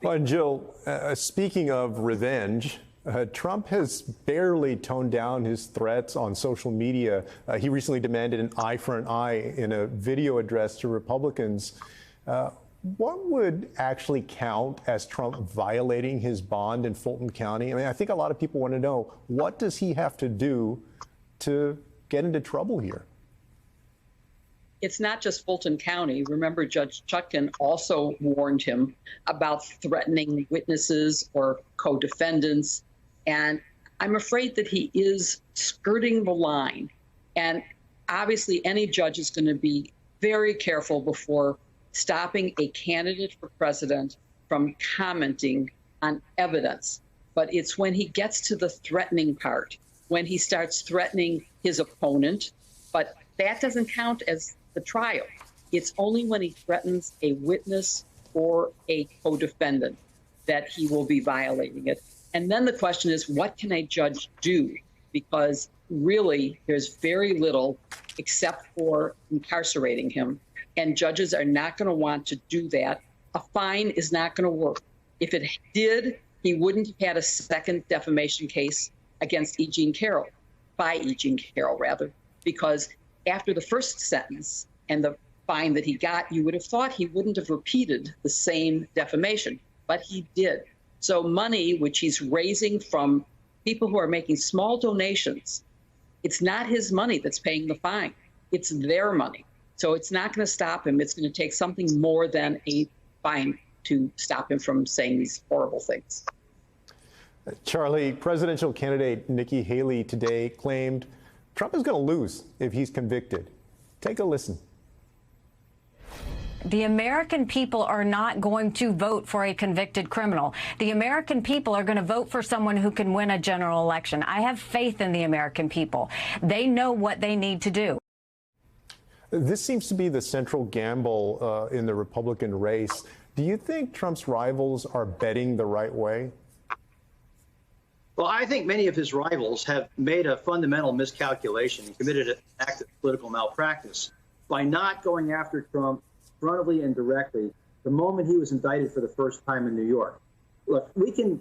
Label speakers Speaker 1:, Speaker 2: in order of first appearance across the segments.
Speaker 1: Well, and Jill, speaking of revenge, Trump has barely toned down his threats on social media. He recently demanded an eye for an eye in a video address to Republicans. What would actually count as Trump violating his bond in Fulton County? I mean, I think a lot of people want to know, what does he have to do to get into trouble here?
Speaker 2: It's not just Fulton County. Remember, Judge Chutkan also warned him about threatening witnesses or co-defendants. And I'm afraid that he is skirting the line. And obviously, any judge is going to be very careful before stopping a candidate for president from commenting on evidence. But it's when he gets to the threatening part, when he starts threatening his opponent, but that doesn't count as the trial. It's only when he threatens a witness or a co-defendant that he will be violating it. And then the question is, what can a judge do? Because really, there's very little except for incarcerating him. And judges are not going to want to do that. A fine is not going to work. If it did, he wouldn't have had a second defamation case against E. Jean Carroll, by E. Jean Carroll, rather, because after the first sentence and the fine that he got, you would have thought he wouldn't have repeated the same defamation, but he did. So money, which he's raising from people who are making small donations, it's not his money that's paying the fine. It's their money. So it's not going to stop him. It's going to take something more than a fine to stop him from saying these horrible things.
Speaker 1: Charlie, presidential candidate Nikki Haley today claimed Trump is going to lose if he's convicted. Take a listen.
Speaker 3: The American people are not going to vote for a convicted criminal. The American people are going to vote for someone who can win a general election. I have faith in the American people. They know what they need to do.
Speaker 1: This seems to be the central gamble in the Republican race. Do you think Trump's rivals are betting the right way?
Speaker 4: Well, I think many of his rivals have made a fundamental miscalculation and committed an act of political malpractice by not going after Trump frontally and directly the moment he was indicted for the first time in New York. Look, we can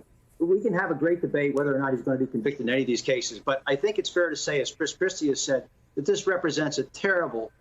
Speaker 4: have a great debate whether or not he's going to be convicted in any of these cases, but I think it's fair to say, as Chris Christie has said, that this represents a terrible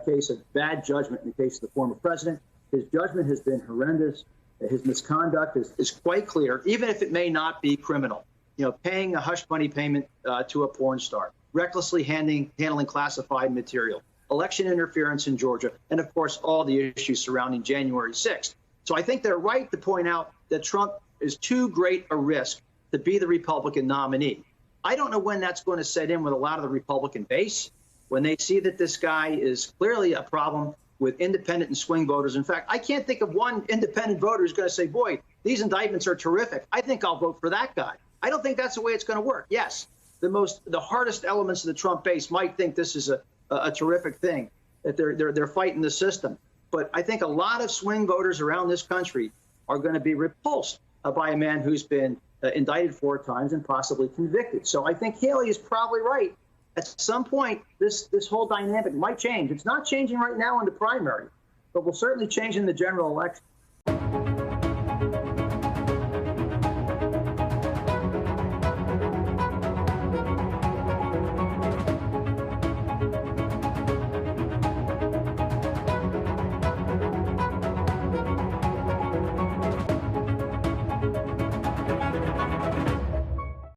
Speaker 4: case of bad judgment in the case of the former president. His judgment has been horrendous. His misconduct is quite clear, even if it may not be criminal. You know, paying a hush money payment to a porn star, recklessly handling classified material, election interference in Georgia, and of course, all the issues surrounding January 6th. So I think they're right to point out that Trump is too great a risk to be the Republican nominee. I don't know when that's going to set in with a lot of the Republican base, when they see that this guy is clearly a problem with independent and swing voters. In fact, I can't think of one independent voter who's going to say, boy, these indictments are terrific. I think I'll vote for that guy. I don't think that's the way it's going to work. Yes, the hardest elements of the Trump base might think this is a terrific thing, that they're fighting the system. But I think a lot of swing voters around this country are going to be repulsed by a man who's been indicted 4 times and possibly convicted. So I think Haley is probably right. At some point, this whole dynamic might change. It's not changing right now in the primary, but will certainly change in the general election.